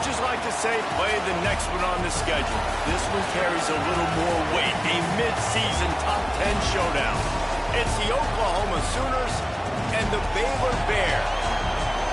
Coaches like to say play the next one on the schedule. This one carries a little more weight. A mid-season top 10 showdown. It's the Oklahoma Sooners and the Baylor Bears.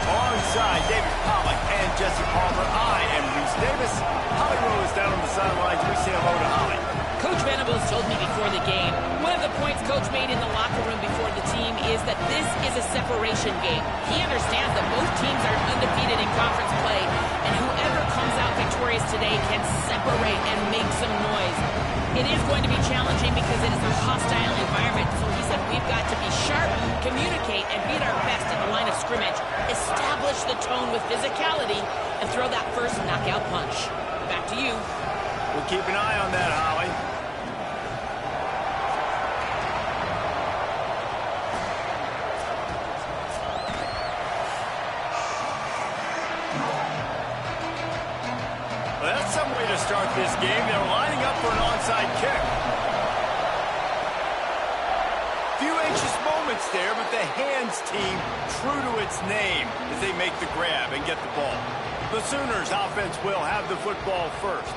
Alongside David Pollack and Jesse Palmer, I am Reese Davis. Holly Rowe is down on the sidelines. We say hello to Holly. Coach Venables told me before the game, one of the points Coach made in the locker room before the team is that this is a separation game. He understands that both teams are undefeated in conference play, and whoever comes out victorious today can separate and make some noise. It is going to be challenging because it is a hostile environment, so he said we've got to be sharp, communicate, and beat our best in the line of scrimmage, establish the tone with physicality, and throw that first knockout punch. Back to you. We'll keep an eye on that, Holly. Well, that's some way to start this game. They're lining up for an onside kick. Few anxious moments there, but the hands team true to its name as they make the grab and get the ball. The Sooners offense will have the football first.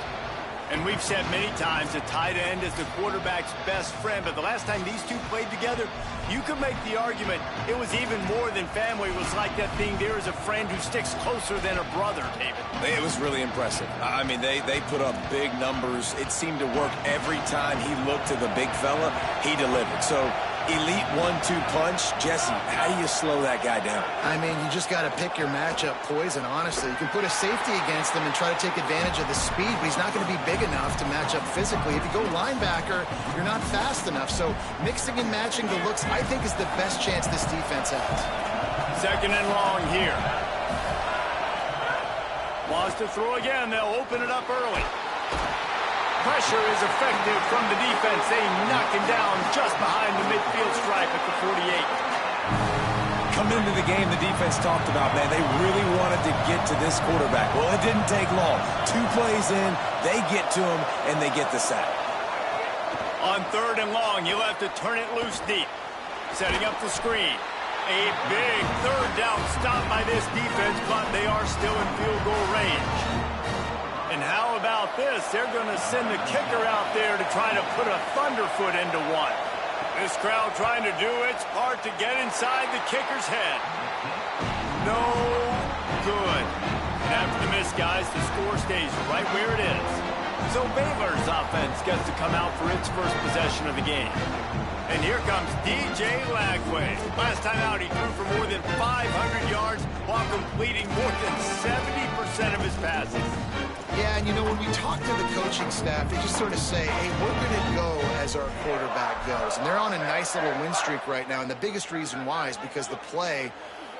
And we've said many times the tight end is the quarterback's best friend, but the last time these two played together, you could make the argument it was even more than family. It was like that thing, there is a friend who sticks closer than a brother, David. It was really impressive. I mean, they put up big numbers. It seemed to work every time he looked to the big fella, he delivered. So, elite 1-2 punch. Jesse, how do you slow that guy down? I mean, you just got to pick your matchup poison, honestly. You can put a safety against him and try to take advantage of the speed, but he's not going to be big enough to match up physically. If you go linebacker, you're not fast enough. So mixing and matching the looks, I think, is the best chance this defense has. Second and long here. Wants to throw again. They'll open it up early. Pressure is effective from the defense. They knock him down just behind the midfield stripe at the 48. Coming into the game, the defense talked about, man, they really wanted to get to this quarterback. Well, it didn't take long. 2 plays in, they get to him, and they get the sack. On third and long, he'll have to turn it loose deep. Setting up the screen. A big third down stop by this defense, but they are still in field goal range. And how about this? They're going to send the kicker out there to try to put a thunderfoot into one. This crowd trying to do its part to get inside the kicker's head. No good. And after the miss, guys, the score stays right where it is. So Baylor's offense gets to come out for its first possession of the game. And here comes DJ Lagway. Last time out, he threw for more than 500 yards while completing more than 70% of his passes. Yeah, and you know, when we talk to the coaching staff, they just sort of say, hey, we're going to go as our quarterback goes. And they're on a nice little win streak right now. And the biggest reason why is because the play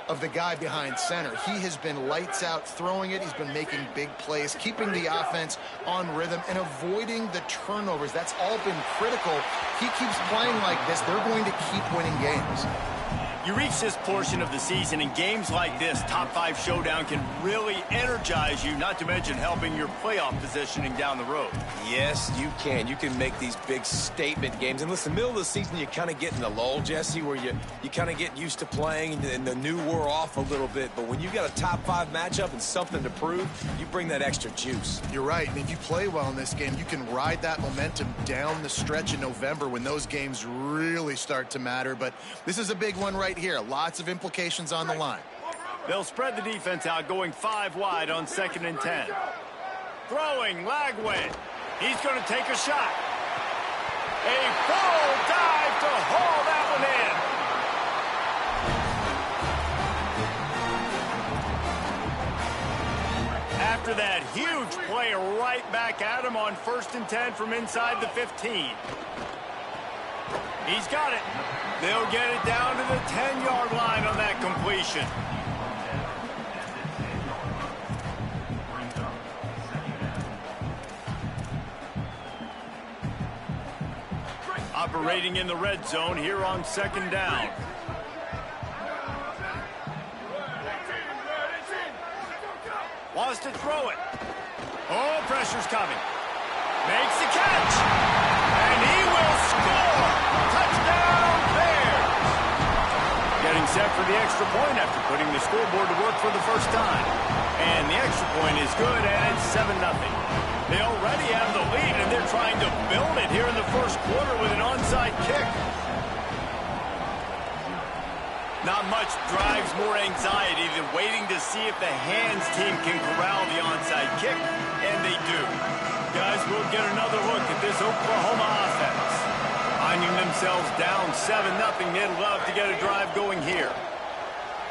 of the guy behind center. He has been lights out throwing it. He's been making big plays, keeping the offense on rhythm and avoiding the turnovers. That's all been critical. He keeps playing like this, they're going to keep winning games. You reach this portion of the season, and games like this, top 5 showdown, can really energize you, not to mention helping your playoff positioning down the road. Yes, you can. You can make these big statement games. And listen, middle of the season, you kind of get in the lull, Jesse, where you kind of get used to playing, and the new wore off a little bit. But when you got a top 5 matchup and something to prove, you bring that extra juice. You're right. And if you play well in this game, you can ride that momentum down the stretch in November when those games really start to matter. But this is a big one right here. Lots of implications on the line. They'll spread the defense out, going 5 wide on 2nd and 10. Throwing, Lagway. He's going to take a shot. A full dive to haul that one in. After that huge play right back at him on 1st and 10 from inside the 15. He's got it. They'll get it down to the 10-yard line on that completion. Operating in the red zone here on 2nd down. Wants to throw it. Oh, pressure's coming. Makes the catch. And he will score. Touchdown, Bears. Getting set for the extra point after putting the scoreboard to work for the first time. And the extra point is good, and it's 7-0. They already have the lead, and they're trying to build it here in the first quarter with an onside kick. Not much drives more anxiety than waiting to see if the hands team can corral the onside kick, and they do. Guys, we'll get another look at this Oklahoma offense. Finding themselves down 7-0, they'd love to get a drive going here.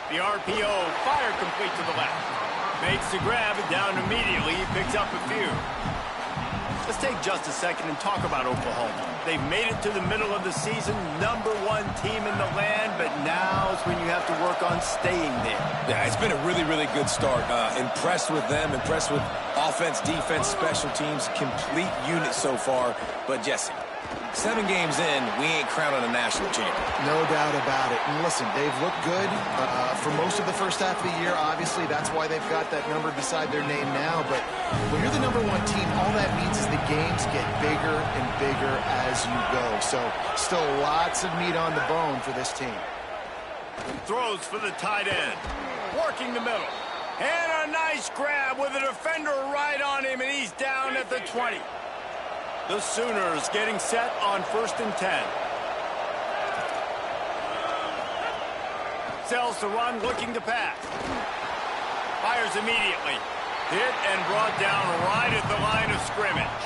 The RPO, fire complete to the left. Makes the grab, and down immediately, he picks up a few. Let's take just a second and talk about Oklahoma. They've made it to the middle of the season, #1 team in the land, but now is when you have to work on staying there. Yeah, it's been a really, really good start. Impressed with them, impressed with offense, defense, special teams, complete unit so far. But Jesse, 7 games in, we ain't crowning a national champion. No doubt about it. And listen, they've looked good for most of the first half of the year. Obviously, that's why they've got that number beside their name now. But when you're the #1 team, all that means is the games get bigger and bigger as you go. So still lots of meat on the bone for this team. Throws for the tight end. Working the middle. And a nice grab with a defender right on him, and he's down at the 20. The Sooners getting set on 1st and 10. Sells the run, looking to pass. Fires immediately. Hit and brought down right at the line of scrimmage.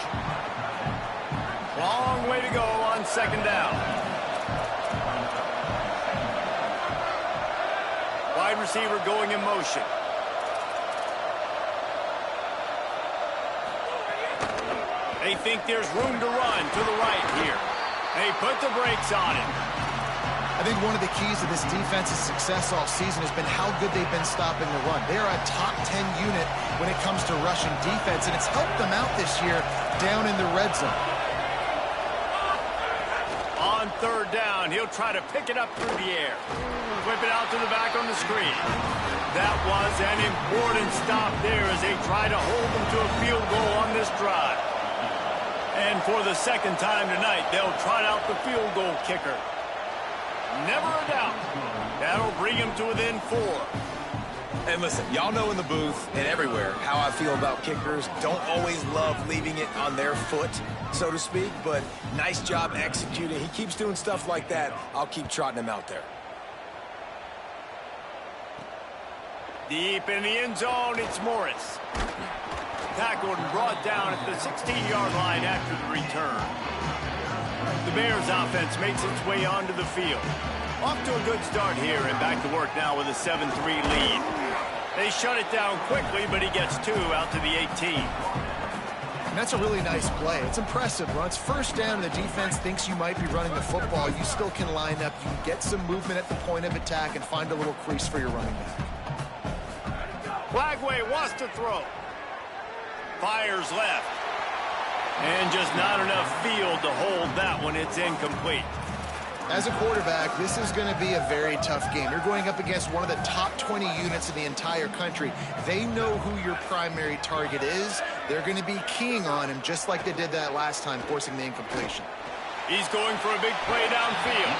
Long way to go on 2nd down. Wide receiver going in motion. They think there's room to run to the right here. They put the brakes on it. I think one of the keys to this defense's success all season has been how good they've been stopping the run. They are a top 10 unit when it comes to rushing defense, and it's helped them out this year down in the red zone. On 3rd down, he'll try to pick it up through the air. Whip it out to the back on the screen. That was an important stop there as they try to hold them to a field goal on this drive. And for the 2nd time tonight, they'll trot out the field goal kicker. Never a doubt. That'll bring him to within 4. And listen, y'all know in the booth and everywhere how I feel about kickers. Don't always love leaving it on their foot, so to speak, but nice job executing. He keeps doing stuff like that. I'll keep trotting him out there. Deep in the end zone, it's Morris. Tackled and brought down at the 16-yard line after the return. The Bears offense makes its way onto the field. Off to a good start here and back to work now with a 7-3 lead. They shut it down quickly, but he gets 2 out to the 18. And that's a really nice play. It's impressive. When it's 1st down and the defense thinks you might be running the football, you still can line up. You can get some movement at the point of attack and find a little crease for your running back. Flagway wants to throw. Fires left. And just not enough field to hold that one. It's incomplete. As a quarterback, this is going to be a very tough game. You're going up against one of the top 20 units in the entire country. They know who your primary target is. They're going to be keying on him just like they did that last time, forcing the incompletion. He's going for a big play downfield.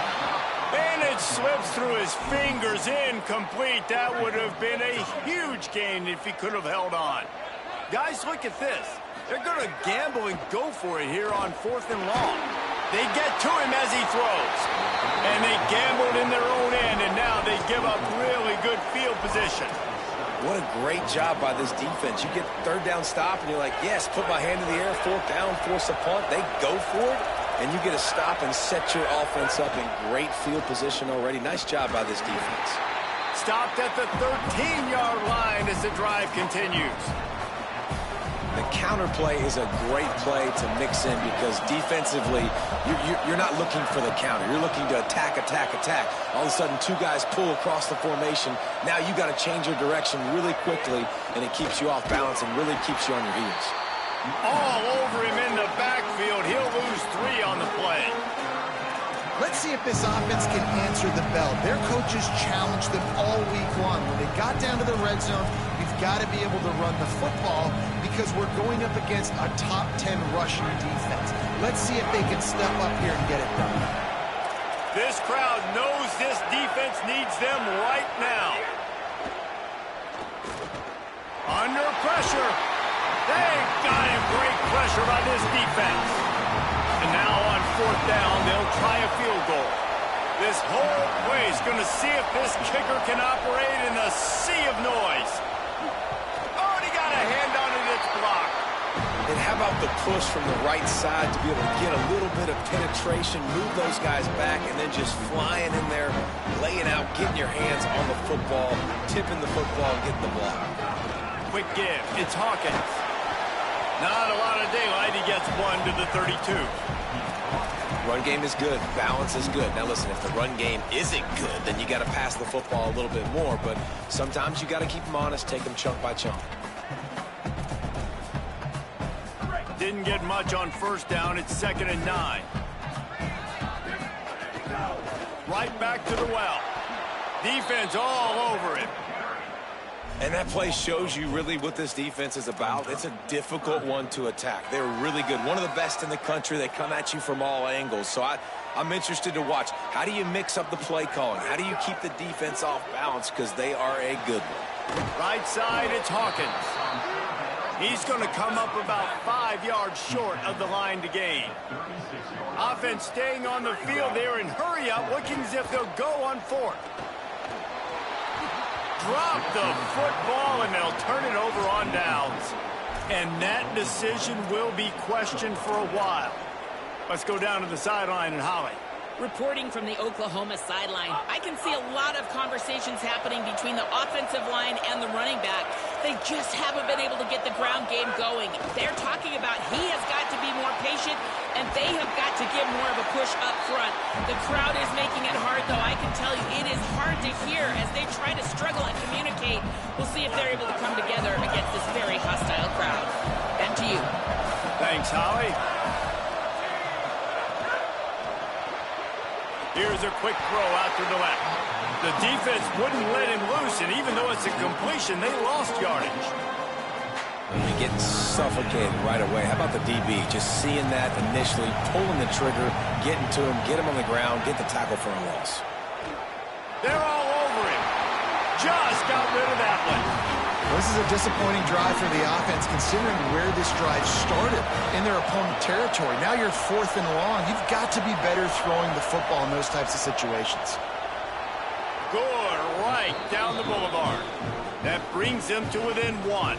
And it slips through his fingers, incomplete. That would have been a huge gain if he could have held on. Guys, look at this. They're going to gamble and go for it here on 4th and long. They get to him as he throws. And they gambled in their own end, and now they give up really good field position. What a great job by this defense. You get 3rd down stop, and you're like, yes, put my hand in the air, 4th down, force a punt. They go for it, and you get a stop and set your offense up in great field position already. Nice job by this defense. Stopped at the 13-yard line as the drive continues. The counter play is a great play to mix in because defensively, you're not looking for the counter. You're looking to attack, attack, attack. All of a sudden, 2 guys pull across the formation. Now you got to change your direction really quickly, and it keeps you off balance and really keeps you on your heels. All over him in the backfield. He'll lose 3 on the play. Let's see if this offense can answer the bell. Their coaches challenged them all week long. When they got down to the red zone, we've got to be able to run the football because we're going up against a top 10 rushing defense. Let's see if they can step up here and get it done. This crowd knows this defense needs them right now. Under pressure. They got him. Great pressure by this defense. And now on 4th down, they'll try a field goal. This whole play is going to see if this kicker can operate in a sea of noise. Oh, and he got a hand on it. It's blocked. And how about the push from the right side to be able to get a little bit of penetration, move those guys back, and then just flying in there, laying out, getting your hands on the football, tipping the football, and getting the block. Quick give. It's Hawkins. Not a lot of daylight. He gets 1 to the 32. Run game is good. Balance is good. Now, listen, if the run game isn't good, then you got to pass the football a little bit more. But sometimes you got to keep them honest, take them chunk by chunk. Didn't get much on 1st down. It's 2nd and 9. Right back to the well. Defense all over him. And that play shows you really what this defense is about. It's a difficult one to attack. They're really good. One of the best in the country. They come at you from all angles. So I'm interested to watch. How do you mix up the play calling? How do you keep the defense off balance? Because they are a good one. Right side, it's Hawkins. He's going to come up about 5 yards short of the line to gain. Offense staying on the field there and hurry up, looking as if they'll go on 4th. Drop the football, and they'll turn it over on downs. And that decision will be questioned for a while. Let's go down to the sideline and Holly. Reporting from the Oklahoma sideline, I can see a lot of conversations happening between the offensive line and the running back. They just haven't been able to get the ground game going. They're talking about he has got to be more patient, and they have got to give more of a push up front. The crowd is making it hard, though. I can tell you it is hard to hear as they try to struggle and communicate. We'll see if they're able to come together against this very hostile crowd. Back to you. Thanks, Holly. Here's a quick throw out to the left. The defense wouldn't let him loose, and even though it's a completion, they lost yardage. And you're getting suffocated right away. How about the DB? Just seeing that initially, pulling the trigger, getting to him, get him on the ground, get the tackle for a loss. They're all over him. Just got rid of that one. This is a disappointing drive for the offense, considering where this drive started in their opponent territory. Now you're 4th and long. You've got to be better throwing the football in those types of situations. Good, right down the boulevard. That brings them to within 1.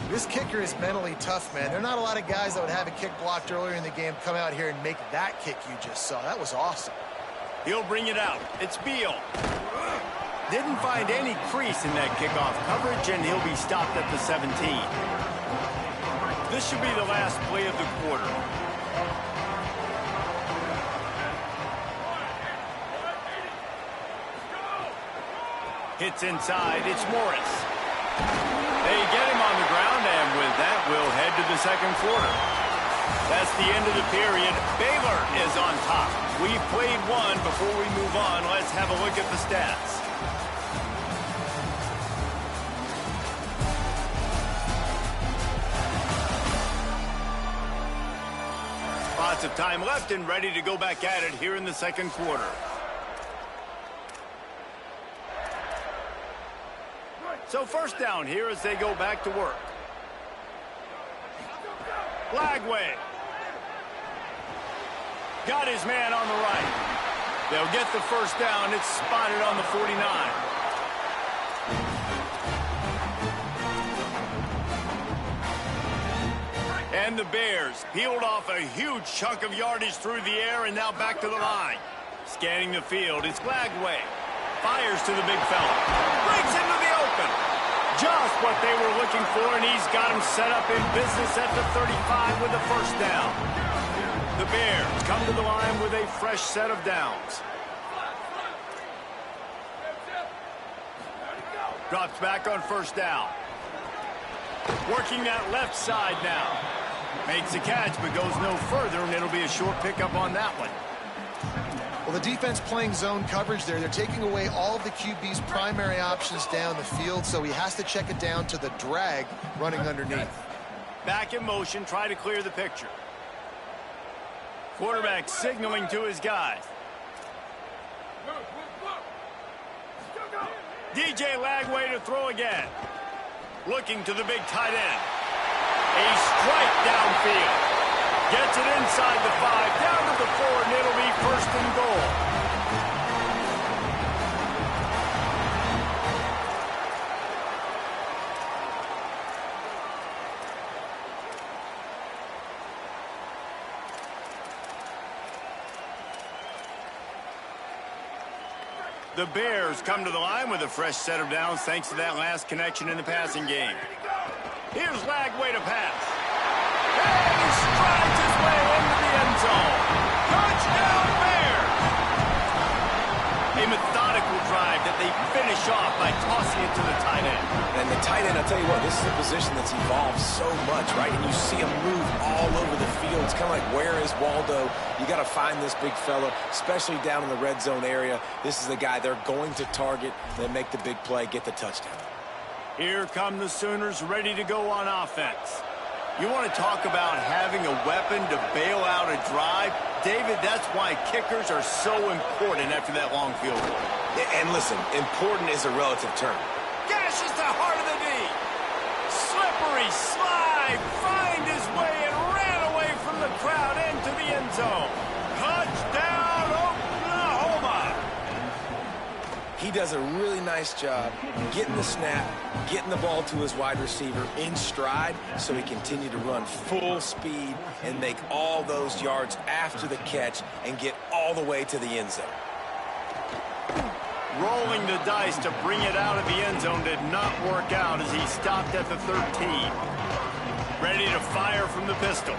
This kicker is mentally tough, man. There are not a lot of guys that would have a kick blocked earlier in the game come out here and make that kick you just saw. That was awesome. He'll bring it out. It's Beal. Didn't find any crease in that kickoff coverage, and he'll be stopped at the 17. This should be the last play of the quarter. Hits inside. It's Morris. They get him on the ground, and with that, we'll head to the 2nd quarter. That's the end of the period. Baylor is on top. We've played one. Before we move on, let's have a look at the stats. Lots of time left and ready to go back at it here in the 2nd quarter. So 1st down here as they go back to work. Lagway. Got his man on the right. They'll get the 1st down. It's spotted on the 49. And the Bears peeled off a huge chunk of yardage through the air and now back to the line. Scanning the field, it's Lagway. Fires to the big fella. Breaks into the open. Just what they were looking for, and he's got him set up in business at the 35 with the 1st down. The Bears come to the line with a fresh set of downs. Drops back on 1st down. Working that left side now. Makes a catch, but goes no further, and it'll be a short pickup on that one. Well, the defense playing zone coverage there. They're taking away all of the QB's primary options down the field, so he has to check it down to the drag running underneath. Back in motion, try to clear the picture. Quarterback signaling to his guys. DJ Lagway to throw again. Looking to the big tight end. A strike downfield. Gets it inside the 5, down to the 4, and it'll be first and goal. The Bears come to the line with a fresh set of downs thanks to that last connection in the passing game. Here's Lagway to pass. And he strides his way into the end zone. Touchdown Bears! A methodical drive that they finish off by tossing it to the tight end. And the tight end, I'll tell you what, this is a position that's evolved so much, right? And you see him move all over the field. It's kind of like, where is Waldo? You got to find this big fella, especially down in the red zone area. This is the guy they're going to target. They make the big play, get the touchdown. Here come the Sooners ready to go on offense. You want to talk about having a weapon to bail out a drive? David, that's why kickers are so important after that long field goal. And listen, important is a relative term. Gashes the heart of the knee. Slippery slide. Find his way and ran away from the crowd into the end zone. Touchdown, Oklahoma. He does a really nice job getting the snap, getting the ball to his wide receiver in stride so he continue to run full speed and make all those yards after the catch and get all the way to the end zone. Rolling the dice to bring it out of the end zone did not work out as he stopped at the 13. Ready to fire from the pistol.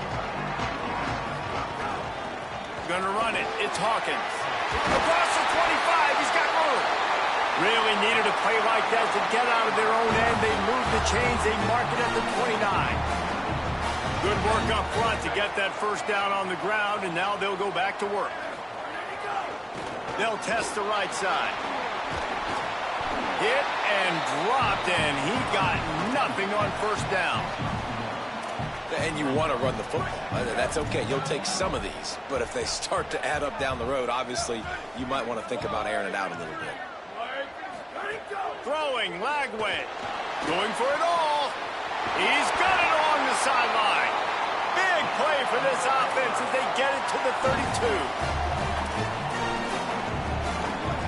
Gonna run it. It's Hawkins. Across the 25. He's got room. Really needed a play like that to get out of their own end. They move the chains. They mark it at the 29. Good work up front to get that first down on the ground, and now they'll go back to work. They'll test the right side. Hit and dropped, and he got nothing on first down. And you want to run the football. That's okay. You'll take some of these. But if they start to add up down the road, obviously, you might want to think about airing it out a little bit. Throwing, Lagway. Going for it all. He's got it along the sideline. Big play for this offense as they get it to the 32.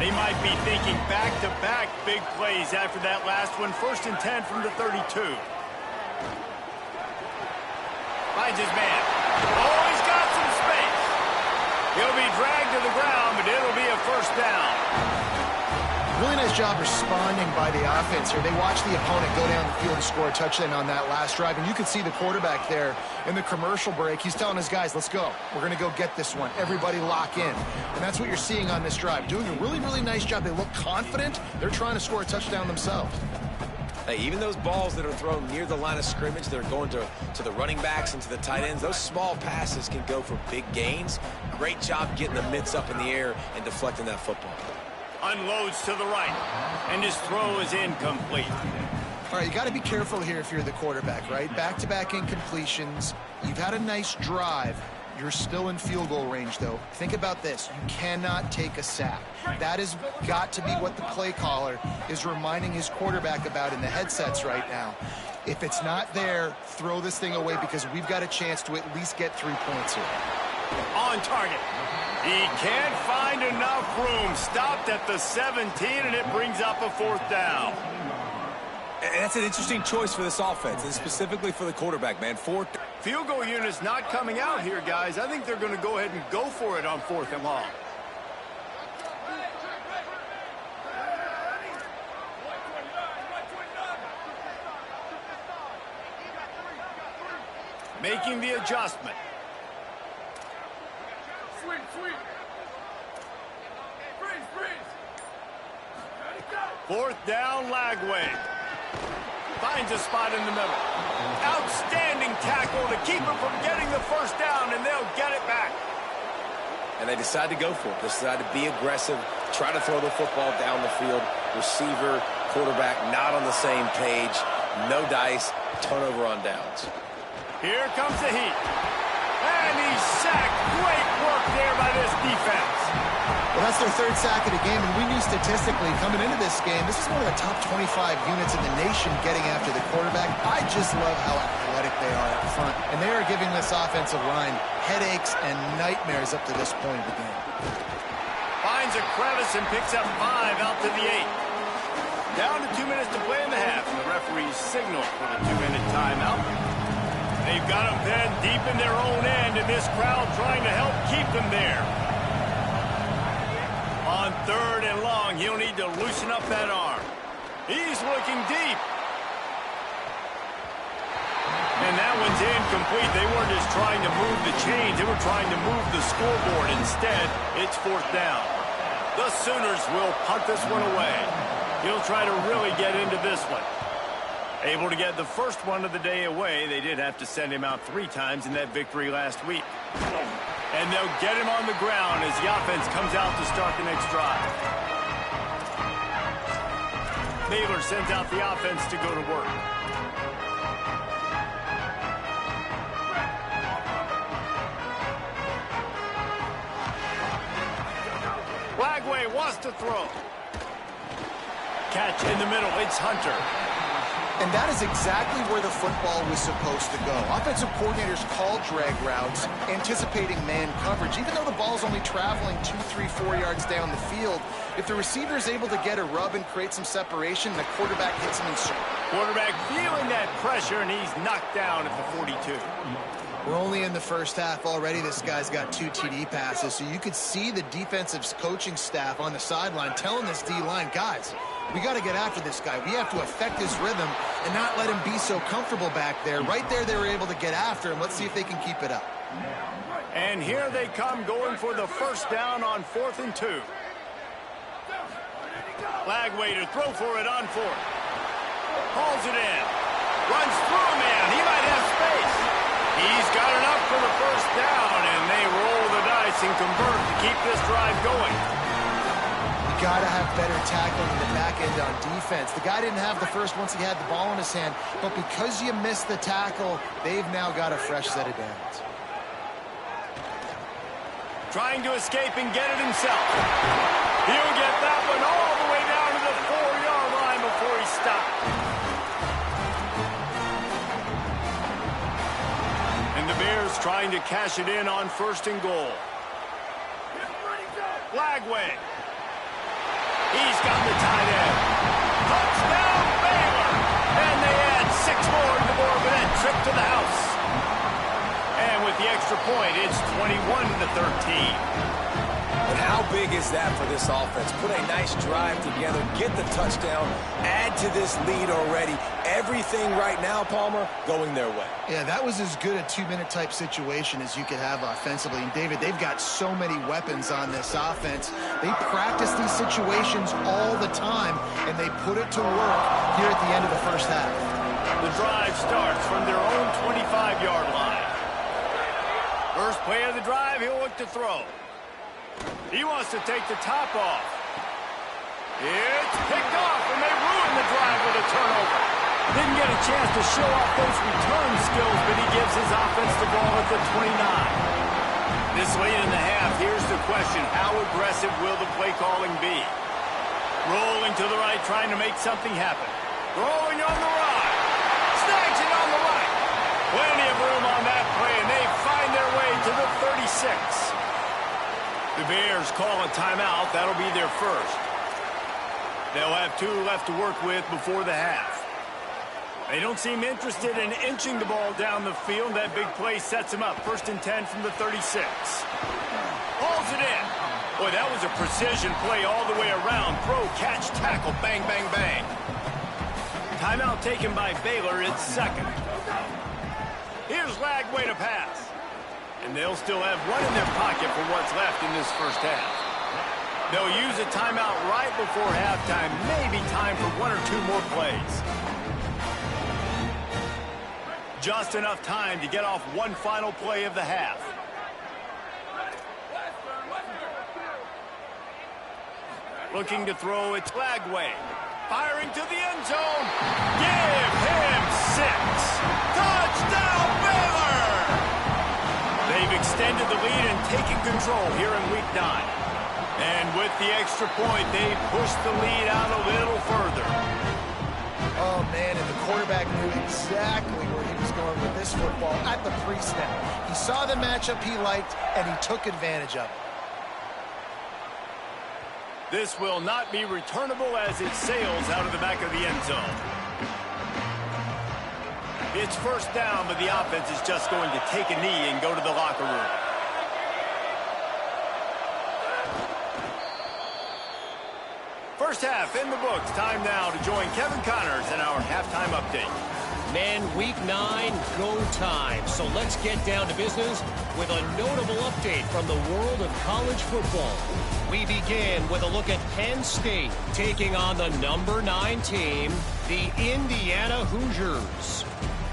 They might be thinking back-to-back big plays after that last one. 1st and 10 from the 32. Finds his man. Oh, he's got some space. He'll be dragged to the ground, but it'll be a first down. Really nice job responding by the offense here. They watched the opponent go down the field and score a touchdown on that last drive. And you could see the quarterback there in the commercial break. He's telling his guys, let's go. We're going to go get this one. Everybody lock in. And that's what you're seeing on this drive. Doing a really, really nice job. They look confident. They're trying to score a touchdown themselves. Hey, even those balls that are thrown near the line of scrimmage, they're going to the running backs and to the tight ends, those small passes can go for big gains. Great job getting the mitts up in the air and deflecting that football. Unloads to the right, and his throw is incomplete. All right, you got to be careful here if you're the quarterback, right? Back-to-back incompletions. You've had a nice drive. You're still in field goal range, though. Think about this. You cannot take a sack. That has got to be what the play caller is reminding his quarterback about in the headsets right now. If it's not there, throw this thing away because we've got a chance to at least get 3 points here. On target. He can't find enough room. Stopped at the 17, and it brings up a 4th down. And that's an interesting choice for this offense, and specifically for the quarterback, man. Field goal unit's not coming out here, guys. I think they're going to go ahead and go for it on 4th and long. Making the adjustment. Sweet. Freeze. 4th down, Lagway. Finds a spot in the middle. Outstanding tackle to keep him from getting the first down, and they'll get it back. And they decide to go for it. They decide to be aggressive, try to throw the football down the field. Receiver, quarterback, not on the same page. No dice, turnover on downs. Here comes the heat. And he's sacked. Great work there by this defense. Well, that's their third sack of the game, and we knew statistically coming into this game, this is one of the top 25 units in the nation getting after the quarterback. I just love how athletic they are up front, and they are giving this offensive line headaches and nightmares up to this point of the game. Finds a crevice and picks up 5 out to the 8. Down to 2 minutes to play in the half, and the referees signal for the 2-minute timeout. They've got them pinned deep in their own end, and this crowd trying to help keep them there. On 3rd and long, he'll need to loosen up that arm. He's looking deep. And that one's incomplete. They weren't just trying to move the chains. They were trying to move the scoreboard. Instead, it's 4th down. The Sooners will punt this one away. He'll try to really get into this one. Able to get the first one of the day away. They did have to send him out 3 times in that victory last week. And they'll get him on the ground as the offense comes out to start the next drive. Baylor sends out the offense to go to work. Lagway wants to throw. Catch in the middle. It's Hunter. And that is exactly where the football was supposed to go. Offensive coordinators call drag routes, anticipating man coverage. Even though the ball's only traveling 2, 3, 4 yards down the field, if the receiver is able to get a rub and create some separation, the quarterback hits him in stride. Quarterback feeling that pressure, and he's knocked down at the 42. We're only in the first half already. This guy's got 2 TD passes, so you could see the defensive coaching staff on the sideline telling this D-line, guys, we got to get after this guy. We have to affect his rhythm and not let him be so comfortable back there. Right there, they were able to get after him. Let's see if they can keep it up. And here they come going for the first down on 4th and 2. Lagway to throw for it on 4th. Hauls it in. Runs through a man. He might have space. He's got enough for the first down, and they roll the dice and convert to keep this drive going. You got to have better tackling in the back end on defense. The guy didn't have the first once he had the ball in his hand, but because you missed the tackle, they've now got a fresh set of downs. Trying to escape and get it himself. He'll get that one all the way down to the 4-yard line before he stopped. And the Bears trying to cash it in on 1st and goal. Lagway. He's got the tight end. Touchdown, Baylor! And they add 6 more to the board with that trip to the house. And with the extra point, it's 21-13. But how big is that for this offense? Put a nice drive together, get the touchdown, add to this lead already. Everything right now, Palmer, going their way. Yeah, that was as good a 2-minute type situation as you could have offensively. And, David, they've got so many weapons on this offense. They practice these situations all the time, and they put it to work here at the end of the first half. The drive starts from their own 25-yard line. First play of the drive, he'll look to throw. He wants to take the top off. It's picked off, and they ruin the drive with a turnover. Didn't get a chance to show off those return skills, but he gives his offense the ball at the 29. This late in the half, here's the question. How aggressive will the play calling be? Rolling to the right, trying to make something happen. Throwing on the right. Snags it on the right. Plenty of room on that play, and they find their way to the 36. The Bears call a timeout. That'll be their first. They'll have 2 left to work with before the half. They don't seem interested in inching the ball down the field. That big play sets them up. 1st and 10 from the 36. Hauls it in. Boy, that was a precision play all the way around. Throw, catch, tackle, bang, bang, bang. Timeout taken by Baylor. It's 2nd. Here's Lagway to pass. And they'll still have 1 in their pocket for what's left in this first half. They'll use a timeout right before halftime. Maybe time for 1 or 2 more plays. Just enough time to get off 1 final play of the half. Looking to throw, it's Lagway. Firing to the end zone. Give him 6. Touchdown, Baylor! They've extended the lead and taken control here in Week 9. And with the extra point, they push the lead out a little further. Oh, man, and the quarterback knew exactly where he was going with this football at the pre-snap. He saw the matchup he liked, and he took advantage of it. This will not be returnable as it sails out of the back of the end zone. It's first down, but the offense is just going to take a knee and go to the locker room. First half in the books. Time now to join Kevin Connors in our halftime update. Men, week 9, go time. So let's get down to business with a notable update from the world of college football. We begin with a look at Penn State taking on the number 9 team, the Indiana Hoosiers.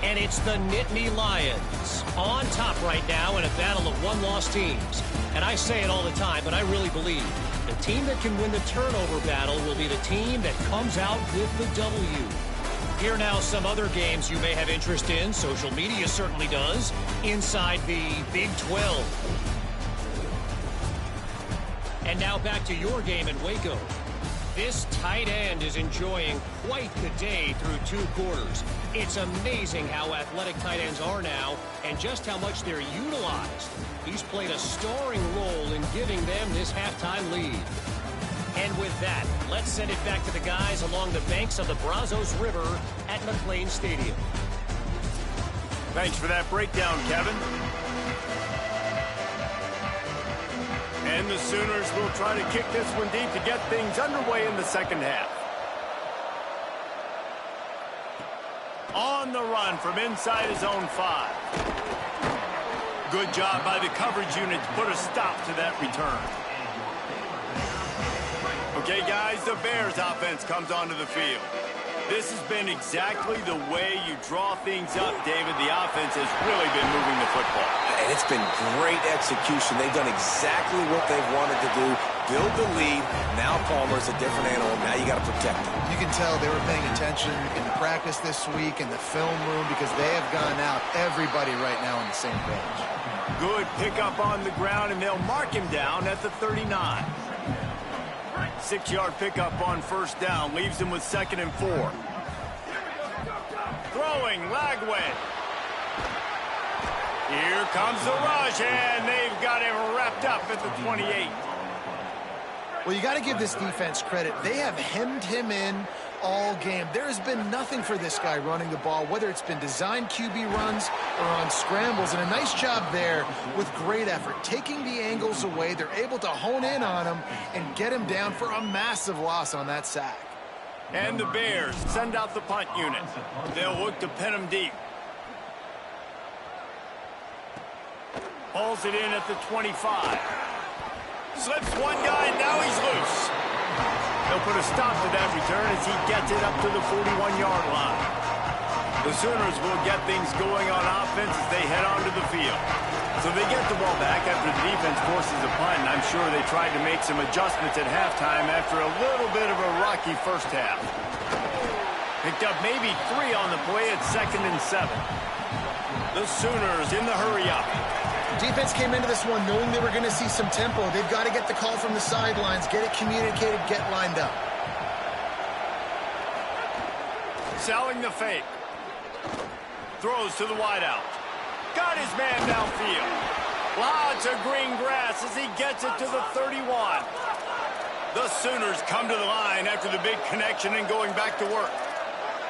And it's the Nittany Lions on top right now in a battle of one-loss teams. And I say it all the time, but I really believe the team that can win the turnover battle will be the team that comes out with the W. Here now some other games you may have interest in. Social media certainly does. Inside the Big 12. And now back to your game in Waco. This tight end is enjoying quite the day through 2 quarters. It's amazing how athletic tight ends are now and just how much they're utilized. He's played a starring role in giving them this halftime lead. And with that, let's send it back to the guys along the banks of the Brazos River at McLean Stadium. Thanks for that breakdown, Kevin. And the Sooners will try to kick this one deep to get things underway in the second half. On the run from inside his own 5. Good job by the coverage unit to put a stop to that return. Okay, guys, the Bears offense comes onto the field. This has been exactly the way you draw things up, David. The offense has really been moving the football. And it's been great execution. They've done exactly what they've wanted to do. Build the lead. Now Palmer's a different animal. Now you got to protect him. You can tell they were paying attention in the practice this week in the film room because they have gone out everybody right now on the same page. Good pickup on the ground, and they'll mark him down at the 39. 6-yard pickup on first down. Leaves him with 2nd and 4. Throwing, Lagway. Here comes the rush, and they've got him wrapped up at the 28. Well, you got to give this defense credit. They have hemmed him in all game. There has been nothing for this guy running the ball, whether it's been designed QB runs or on scrambles, and a nice job there with great effort. Taking the angles away, they're able to hone in on him and get him down for a massive loss on that sack. And the Bears send out the punt unit. They'll look to pin him deep. Pulls it in at the 25. Slips one guy, now he's loose. They'll put a stop to that return as he gets it up to the 41-yard line. The Sooners will get things going on offense as they head onto the field. So they get the ball back after the defense forces a punt, and I'm sure they tried to make some adjustments at halftime after a little bit of a rocky first half. Picked up maybe 3 on the play at 2nd and 7. The Sooners in the hurry-up. Defense came into this one knowing they were going to see some tempo. They've got to get the call from the sidelines, get it communicated, get lined up. Selling the fake. Throws to the wideout. Got his man downfield. Lots of green grass as he gets it to the 31. The Sooners come to the line after the big connection and going back to work.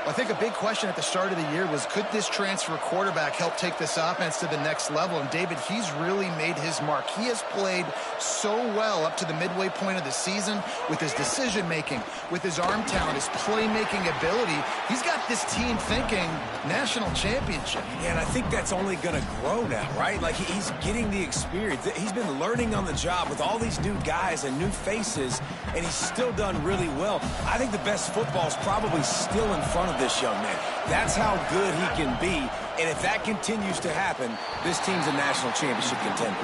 I think a big question at the start of the year was, could this transfer quarterback help take this offense to the next level? And David, he's really made his mark. He has played so well up to the midway point of the season with his decision-making, with his arm talent, his playmaking ability. He's got this team thinking national championship. Yeah, and I think that's only going to grow now, right? Like, he's getting the experience. He's been learning on the job with all these new guys and new faces, and he's still done really well. I think the best football is probably still in front of this young man. That's how good he can be, and if that continues to happen, this team's a national championship contender.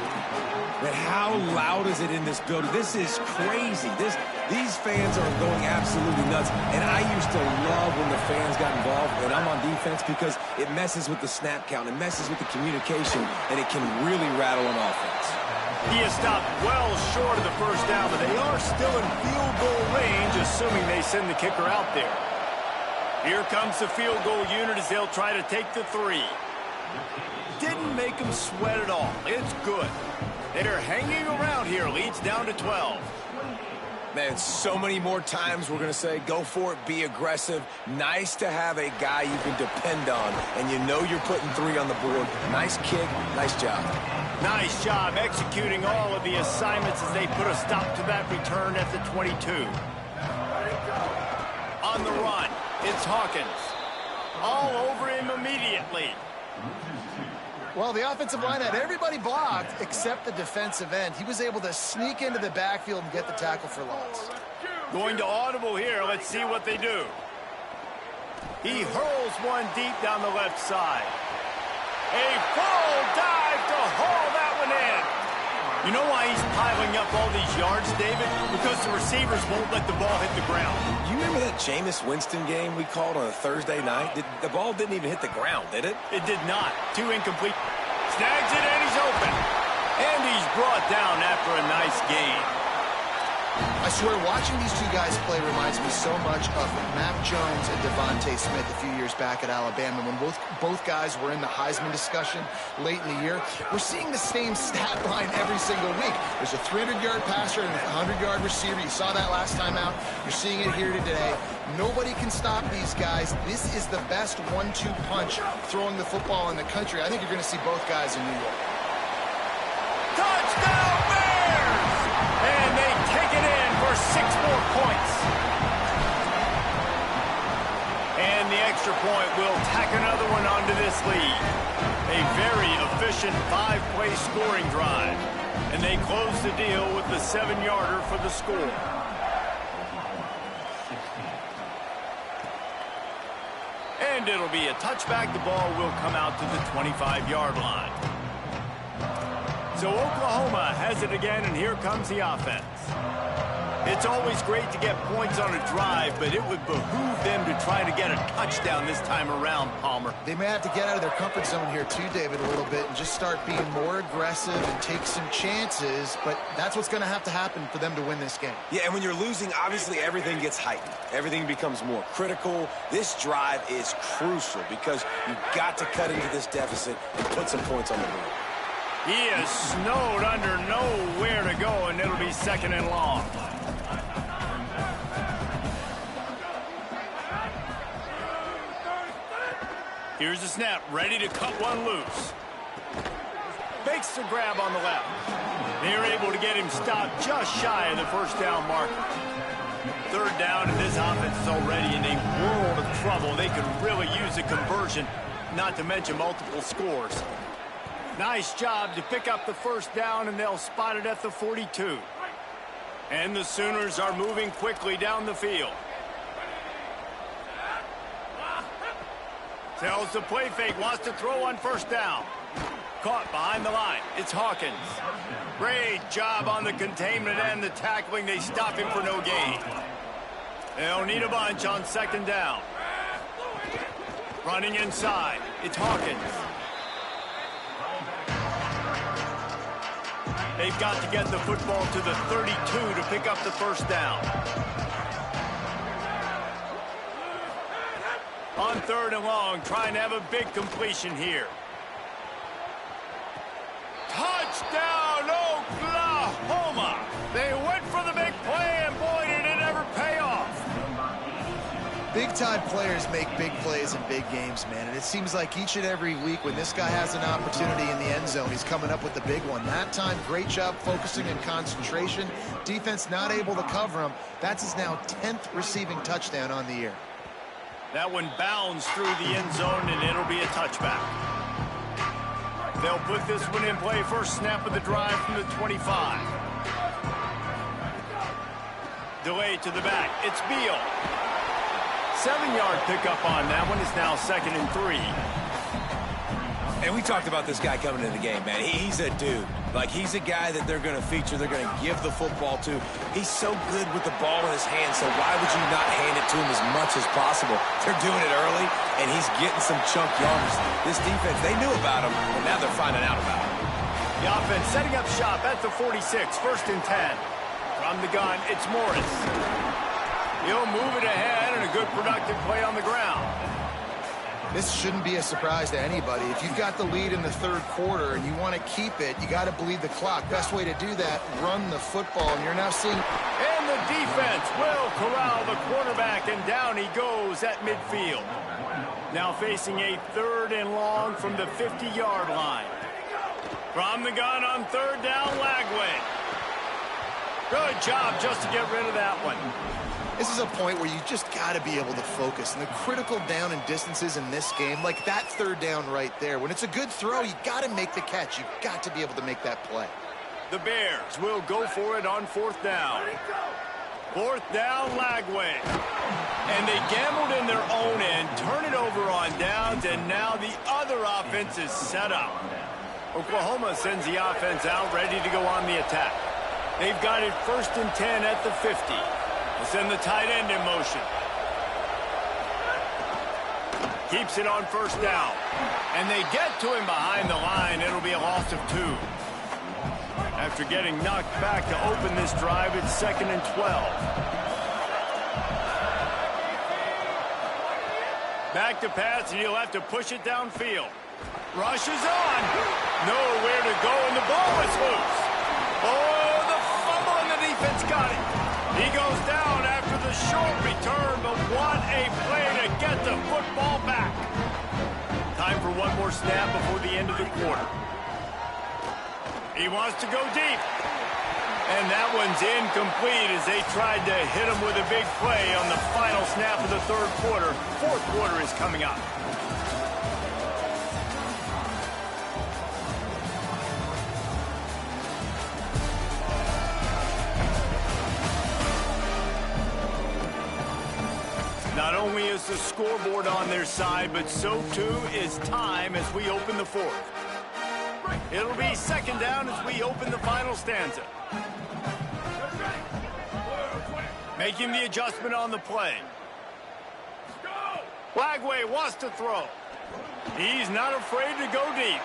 But how loud is it in this building? This is crazy. These fans are going absolutely nuts, and I used to love when the fans got involved, and I'm on defense because it messes with the snap count, it messes with the communication, and it can really rattle an offense. He is stopped well short of the first down, but they are still in field goal range, assuming they send the kicker out there. Here comes the field goal unit as they'll try to take the 3. Didn't make them sweat at all. It's good. They're hanging around here. Leads down to 12. Man, so many more times we're going to say, go for it, be aggressive. Nice to have a guy you can depend on, and you know you're putting 3 on the board. Nice kick, nice job. Nice job executing all of the assignments as they put a stop to that return at the 22. On the run, it's Hawkins. All over him immediately. Well, the offensive line had everybody blocked except the defensive end. He was able to sneak into the backfield and get the tackle for loss. Going to audible here. Let's see what they do. He hurls one deep down the left side. A full dive to haul that one in. You know why he's piling up all these yards, David? Because the receivers won't let the ball hit the ground. You remember that Jameis Winston game we called on a Thursday night? The ball didn't even hit the ground, did it? It did not. 2 incomplete. Snags it and he's open. And he's brought down after a nice gain. I swear, watching these 2 guys play reminds me so much of Mac Jones and Devontae Smith a few years back at Alabama when both guys were in the Heisman discussion late in the year. We're seeing the same stat line every single week. There's a 300-yard passer and a 100-yard receiver. You saw that last time out. You're seeing it here today. Nobody can stop these guys. This is the best 1-2 punch throwing the football in the country. I think you're going to see both guys in New York. Touchdown, Bears! And they take it in for 6 more points. And the extra point will tack another one onto this lead. A very efficient 5-play scoring drive. And they close the deal with the 7-yarder for the score. And it'll be a touchback. The ball will come out to the 25-yard line. So Oklahoma has it again, and here comes the offense. It's always great to get points on a drive, but it would behoove them to try to get a touchdown this time around, Palmer. They may have to get out of their comfort zone here too, David, a little bit, and just start being more aggressive and take some chances, but that's what's going to have to happen for them to win this game. Yeah, and when you're losing, obviously everything gets heightened. Everything becomes more critical. This drive is crucial because you've got to cut into this deficit and put some points on the board. He is snowed under nowhere to go, and it'll be 2nd and long. Here's the snap, ready to cut one loose. Fakes the grab on the left. They're able to get him stopped just shy of the first down marker. 3rd down, and this offense is already in a world of trouble. They could really use a conversion, not to mention multiple scores. Nice job to pick up the 1st down, and they'll spot it at the 42. And the Sooners are moving quickly down the field. Tells the play fake, wants to throw on 1st down. Caught behind the line. It's Hawkins. Great job on the containment and the tackling. They stop him for no gain. They'll need a bunch on 2nd down. Running inside. It's Hawkins. They've got to get the football to the 32 to pick up the 1st down. On 3rd and long, trying to have a big completion here. Touchdown, Oklahoma! They went for the big play, and boy, did it ever pay off. Big-time players make big plays in big games, man. And it seems like each and every week when this guy has an opportunity in the end zone, he's coming up with the big one. That time, great job focusing and concentration. Defense not able to cover him. That's his now 10th receiving touchdown on the year. That one bounds through the end zone, and it'll be a touchback. They'll put this one in play. First snap of the drive from the 25. Delay to the back. It's Beal. 7-yard pickup on that one. Is now 2nd and 3. And we talked about this guy coming into the game, man. He's a dude. Like, he's a guy that they're going to feature, they're going to give the football to. He's so good with the ball in his hand, so why would you not hand it to him as much as possible? They're doing it early, and he's getting some chunk yardage. This defense, they knew about him, but now they're finding out about him. The offense setting up shop at the 46, 1st and 10. From the gun, it's Morris. He'll move it ahead, and a good productive play on the ground. This shouldn't be a surprise to anybody. If you've got the lead in the 3rd quarter and you want to keep it, you got to bleed the clock. Best way to do that, run the football. And you're now seeing... And the defense will corral the quarterback, and down he goes at midfield. Now facing a 3rd and long from the 50-yard line. From the gun on 3rd down, Lagway. Good job just to get rid of that one. This is a point where you just got to be able to focus. And the critical down and distances in this game, like that 3rd down right there, when it's a good throw, you got to make the catch. You've got to be able to make that play. The Bears will go for it on 4th down. 4th down, Lagway. And they gambled in their own end, turn it over on downs, and now the other offense is set up. Oklahoma sends the offense out, ready to go on the attack. They've got it 1st and 10 at the 50. They'll send the tight end in motion. Keeps it on 1st down. And they get to him behind the line. It'll be a loss of 2. After getting knocked back to open this drive, it's 2nd and 12. Back to pass, and he'll have to push it downfield. Rushes on. Nowhere to go, and the ball is loose. Oh, the fumble, and the defense got it. He goes down after the short return, but what a play to get the football back. Time for one more snap before the end of the quarter. He wants to go deep. And that one's incomplete as they tried to hit him with a big play on the final snap of the 3rd quarter. 4th quarter is coming up. Not only is the scoreboard on their side, but so too is time as we open the 4th. It'll be 2nd down as we open the final stanza. Making the adjustment on the play. Lagway wants to throw. He's not afraid to go deep.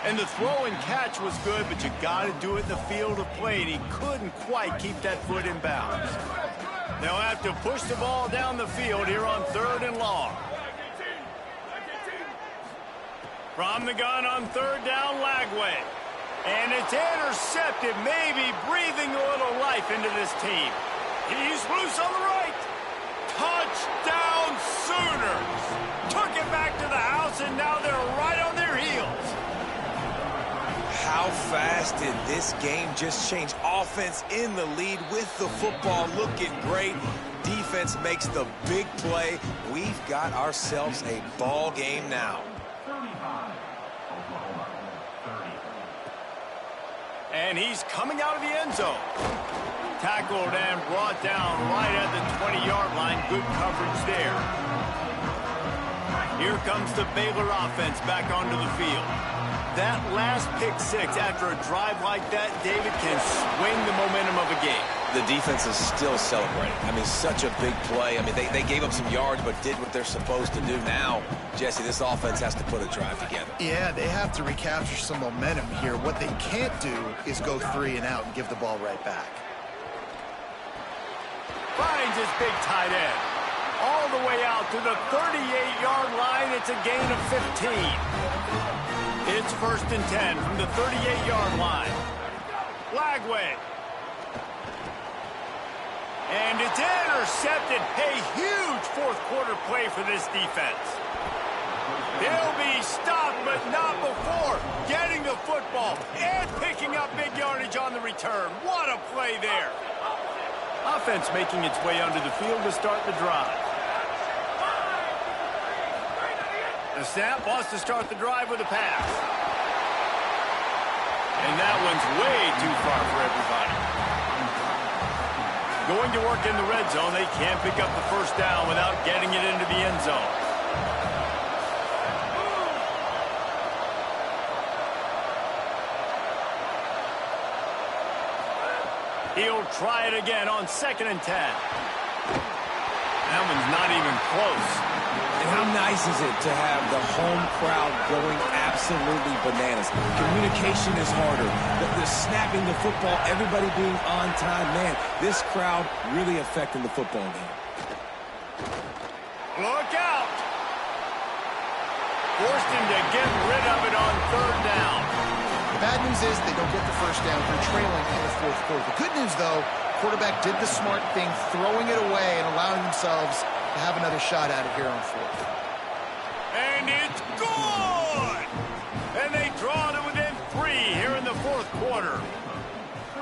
And the throw and catch was good, but you got to do it in the field of play, and he couldn't quite keep that foot in bounds. They'll have to push the ball down the field here on 3rd and long. From the gun on 3rd down, Lagway. And it's intercepted, maybe breathing a little life into this team. He's loose on the right. Touchdown Sooners. Took it back to the house, and now they're right on their heels. How fast did this game just change? Offense in the lead with the football, looking great. Defense makes the big play. We've got ourselves a ball game now. And he's coming out of the end zone. Tackled and brought down right at the 20-yard line. Good coverage there. Here comes the Baylor offense back onto the field. That last pick 6 after a drive like that, David, can swing the momentum of a game. The defense is still celebrating. I mean, such a big play. I mean, they gave up some yards but did what they're supposed to do. Now, Jesse, this offense has to put a drive together. Yeah, they have to recapture some momentum here. What they can't do is go 3 and out and give the ball right back. Finds his big tight end. All the way out to the 38-yard line. It's a gain of 15. It's 1st and 10 from the 38-yard line. Lagway. And it's intercepted. A huge 4th quarter play for this defense. They'll be stopped, but not before getting the football and picking up big yardage on the return. What a play there. Offense making its way onto the field to start the drive. The snap wants to start the drive with a pass. And that one's way too far for everybody. Going to work in the red zone, they can't pick up the 1st down without getting it into the end zone. He'll try it again on 2nd and 10. That one's not even close. And how nice is it to have the home crowd going absolutely bananas? Communication is harder. The snapping the football, everybody being on time. Man, this crowd really affecting the football game. Look out! Forced him to get rid of it on third down. The bad news is they don't get the first down. They're trailing in the fourth quarter. The good news, though, quarterback did the smart thing, throwing it away and allowing themselves to have another shot at it here on fourth. And it's good! And they draw to within 3 here in the fourth quarter.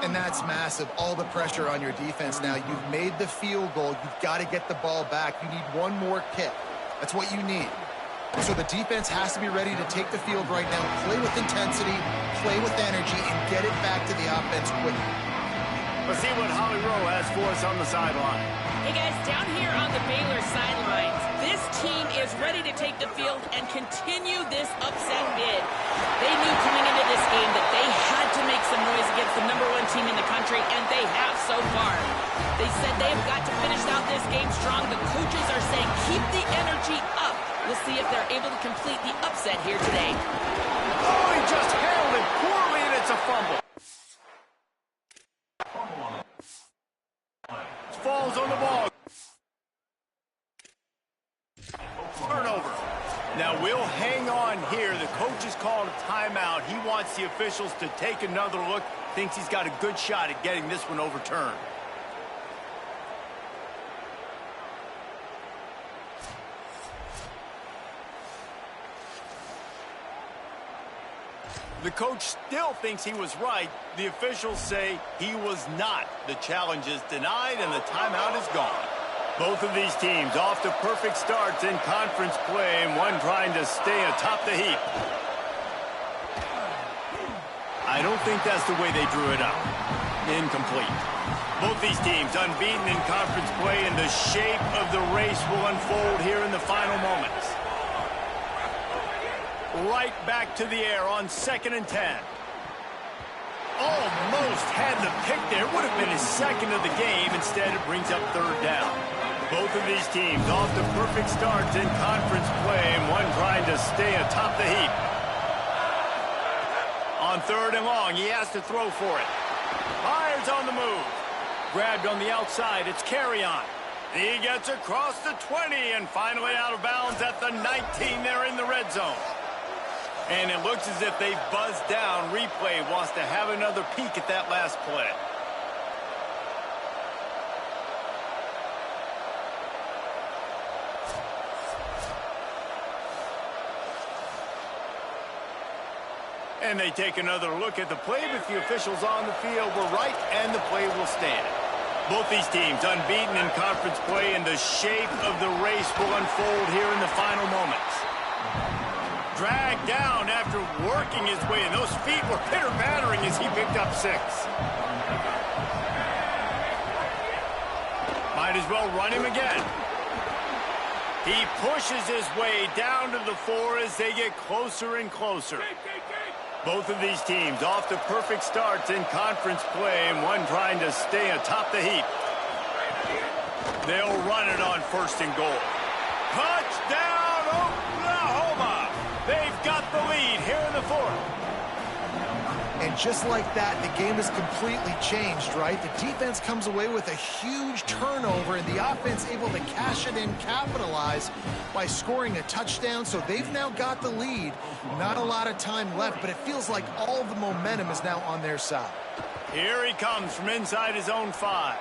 And that's massive. All the pressure on your defense now. You've made the field goal. You've got to get the ball back. You need one more kick. That's what you need. So the defense has to be ready to take the field right now, play with intensity, play with energy, and get it back to the offense quickly. Let's see what Holly Rowe has for us on the sideline. Hey guys, down here on the Baylor sidelines, this team is ready to take the field and continue this upset bid. They knew coming into this game that they had to make some noise against the #1 team in the country, and they have so far. They said they've got to finish out this game strong. The coaches are saying keep the energy up. We'll see if they're able to complete the upset here today. Oh, he just handled it poorly, and it's a fumble. Falls on the ball. Turnover. Now we'll hang on here. The coach has called a timeout. He wants the officials to take another look. Thinks he's got a good shot at getting this one overturned. The coach still thinks he was right. The officials say he was not. The challenge is denied, and the timeout is gone. Both of these teams off to perfect starts in conference play, and one trying to stay atop the heap. I don't think that's the way they drew it up. Incomplete. Both these teams unbeaten in conference play, and the shape of the race will unfold here in the final moments. Right back to the air on 2nd and 10. Almost had the pick there. Would have been his second of the game. Instead, it brings up third down. Both of these teams off to perfect starts in conference play, and one trying to stay atop the heap. On 3rd and long, he has to throw for it. Fires on the move. Grabbed on the outside. It's Carry-On. He gets across the 20 and finally out of bounds at the 19 there in the red zone. And it looks as if they've buzzed down. Replay wants to have another peek at that last play. And they take another look at the play, but the officials on the field were right, and the play will stand. Both these teams unbeaten in conference play, and the shape of the race will unfold here in the final moments. Dragged down after working his way, and those feet were pitter-pattering as he picked up 6. Might as well run him again. He pushes his way down to the 4 as they get closer and closer. Both of these teams off to perfect starts in conference play, and one trying to stay atop the heap. They'll run it on 1st and goal. Touchdown, Oklahoma! They've got the lead here in the 4th. And just like that, the game has completely changed, right? The defense comes away with a huge turnover, and the offense able to cash it in, capitalize by scoring a touchdown. So they've now got the lead. Not a lot of time left, but it feels like all the momentum is now on their side. Here he comes from inside his own 5.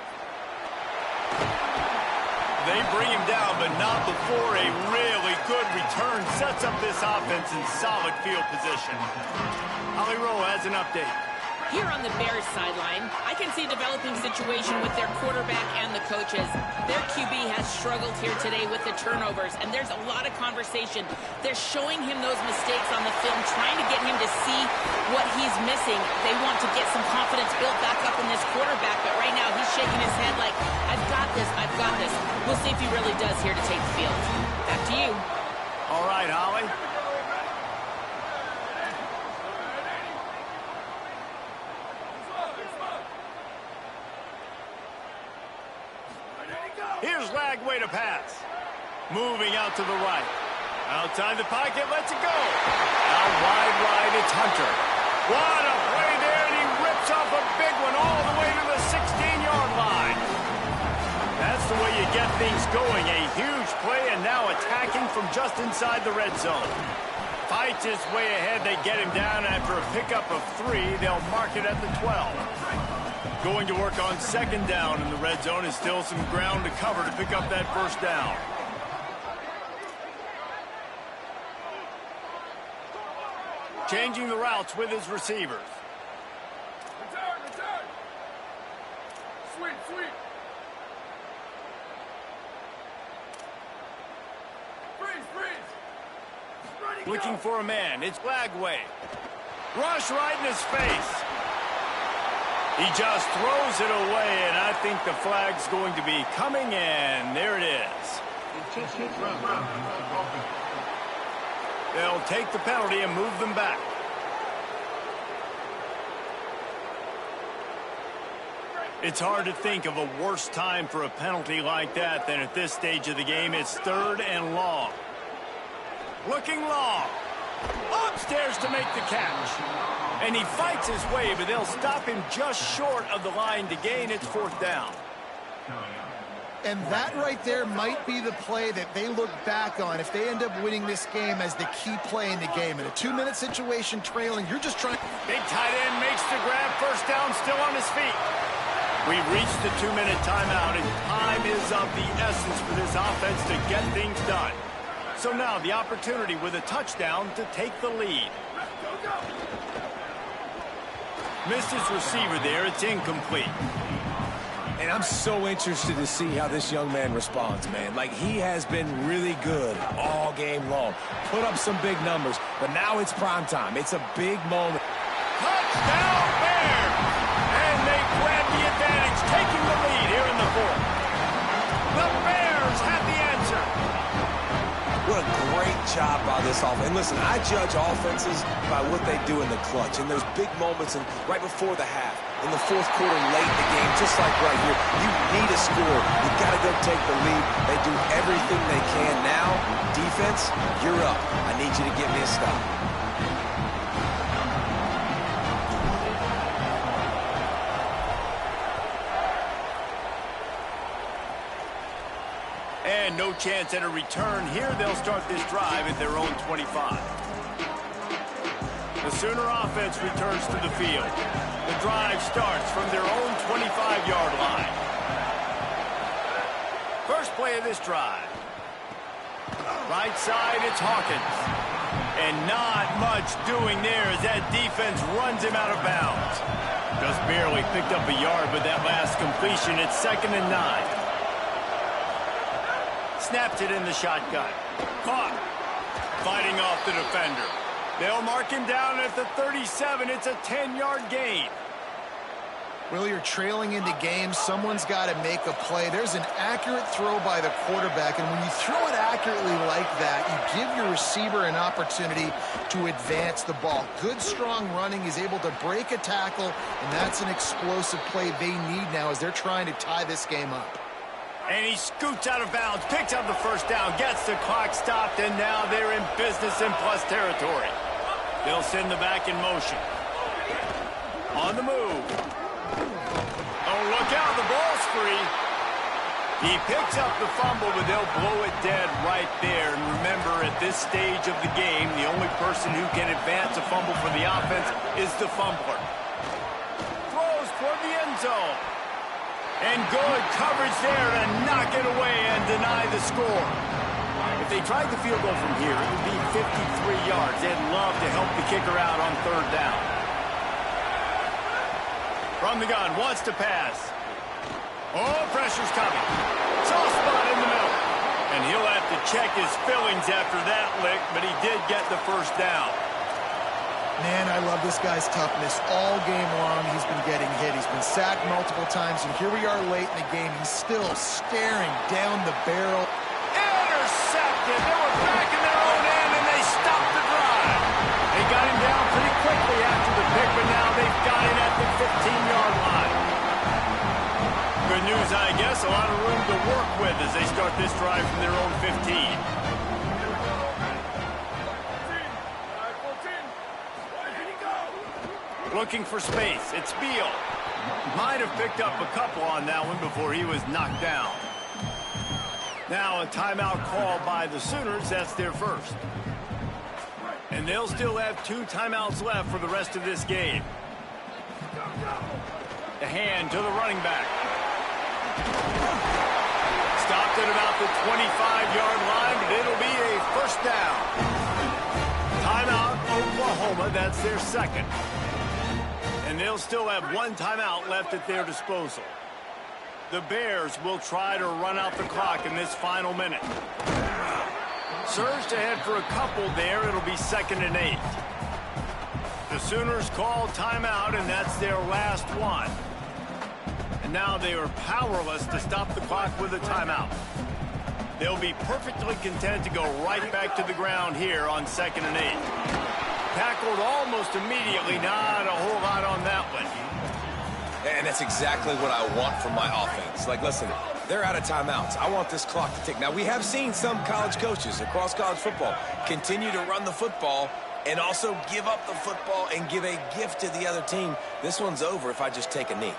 They bring him down, but not before a really good return sets up this offense in solid field position. Holly Rowe has an update. Here on the Bears sideline, I can see a developing situation with their quarterback and the coaches. Their QB has struggled here today with the turnovers, and there's a lot of conversation. They're showing him those mistakes on the film, trying to get him to see what he's missing. They want to get some confidence built back up in this quarterback, but right now he's shaking his head like, I've got this, I've got this. We'll see if he really does here to take the field. Back to you. All right, Holly. Here's Lagway to pass. Moving out to the right. Outside the pocket, lets it go. Out wide right, it's Hunter. What a play there, and he rips off a big one all the way to the 16-yard line. That's the way you get things going. A huge play, and now attacking from just inside the red zone. Fights his way ahead. They get him down after a pickup of 3. They'll mark it at the 12. Going to work on second down in the red zone. Is still some ground to cover to pick up that first down. Changing the routes with his receivers. Return. Sweep. Freeze. Looking for a man. It's Lagway. Rush right in his face. He just throws it away, and I think the flag's going to be coming, and there it is. They'll take the penalty and move them back. It's hard to think of a worse time for a penalty like that than at this stage of the game. It's 3rd and long. Looking long. Upstairs to make the catch. And he fights his way, but they'll stop him just short of the line to gain. It's 4th down. And that right there might be the play that they look back on if they end up winning this game as the key play in the game. In a 2-minute situation trailing, you're just trying. Big tight end makes the grab. First down, still on his feet. We've reached the 2-minute timeout, and time is of the essence for this offense to get things done. So now the opportunity with a touchdown to take the lead. Missed his receiver there. It's incomplete. And I'm so interested to see how this young man responds, man. Like, he has been really good all game long. Put up some big numbers, but now it's prime time. It's a big moment. Touchdown Bears! And they grab the advantage, taking the lead here in the 4th. The Bears have the answer. What a great job by this offense. And listen, I judge offenses by what they do in the clutch. And those big moments right before the half, in the 4th quarter, late in the game, just like right here, you need a score. You got to go take the lead. They do everything they can now. Defense, you're up. I need you to get me a stop. And no chance at a return here. They'll start this drive at their own 25. The Sooner offense returns to the field. The drive starts from their own 25-yard line. First play of this drive. Right side, it's Hawkins. And not much doing there as that defense runs him out of bounds. Just barely picked up a yard with that last completion. It's 2nd and 9. Snaps it in the shotgun. Caught. Fighting off the defender. They'll mark him down at the 37. It's a 10-yard gain. Well, you're trailing into games. Someone's got to make a play. There's an accurate throw by the quarterback, and when you throw it accurately like that, you give your receiver an opportunity to advance the ball. Good, strong running. He's able to break a tackle, and that's an explosive play they need now as they're trying to tie this game up. And he scoots out of bounds, picks up the first down, gets the clock stopped, and now they're in business in plus territory. They'll send the back in motion. On the move. Oh, look out, the ball's free. He picks up the fumble, but they'll blow it dead right there. And remember, at this stage of the game, the only person who can advance a fumble for the offense is the fumbler. Throws toward the end zone. And good coverage there to knock it away and deny the score. If they tried the field goal from here, it would be 53 yards. They'd love to help the kicker out on 3rd down. From the gun, wants to pass. Oh, pressure's coming. Soft spot in the middle. And he'll have to check his fillings after that lick, but he did get the first down. Man, I love this guy's toughness. All game long, he's been getting hit. He's been sacked multiple times, and here we are late in the game. He's still staring down the barrel. Intercepted. They were back in their own end, and they stopped the drive. They got him down pretty quickly after the pick, but now they've got him at the 15-yard line. Good news, I guess. A lot of room to work with as they start this drive from their own 15. 15. Looking for space. It's Beal. Might have picked up a couple on that one before he was knocked down. Now a timeout called by the Sooners. That's their first. And they'll still have 2 timeouts left for the rest of this game. The hand to the running back. Stopped at about the 25-yard line, but it'll be a first down. Timeout, Oklahoma. That's their second. And they'll still have 1 timeout left at their disposal. The Bears will try to run out the clock in this final minute. Surged ahead for a couple there. It'll be 2nd and 8. The Sooners call timeout, and that's their last one. And now they are powerless to stop the clock with a timeout. They'll be perfectly content to go right back to the ground here on 2nd and 8. Tackled almost immediately. Not a whole lot on that one. And that's exactly what I want from my offense. Like, listen, they're out of timeouts. I want this clock to tick. Now, we have seen some college coaches across college football continue to run the football and also give up the football and give a gift to the other team. This one's over if I just take a knee.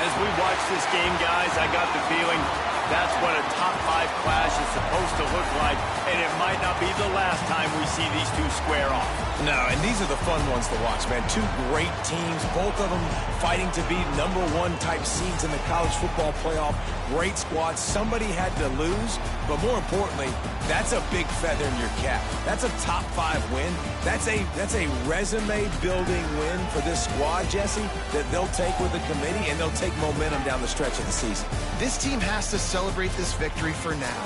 As we watch this game, guys, I got the feeling that's what a top 5 clash is supposed to look like, and it might not be the last time we see these two square off. No, and these are the fun ones to watch, man. 2 great teams, both of them fighting to be #1 type seeds in the college football playoff. Great squads. Somebody had to lose, but more importantly, that's a big feather in your cap. That's a top 5 win. That's a resume-building win for this squad, Jesse, that they'll take with the committee, and they'll take momentum down the stretch of the season. This team has to celebrate this victory for now.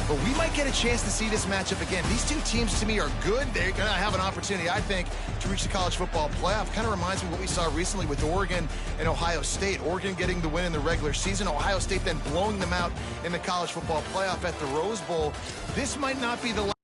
But we might get a chance to see this matchup again. These 2 teams, to me, are good. They're going to have an opportunity, I think, to reach the college football playoff. Kind of reminds me of what we saw recently with Oregon and Ohio State. Oregon getting the win in the regular season. Ohio State then blowing them out in the college football playoff at the Rose Bowl. This might not be the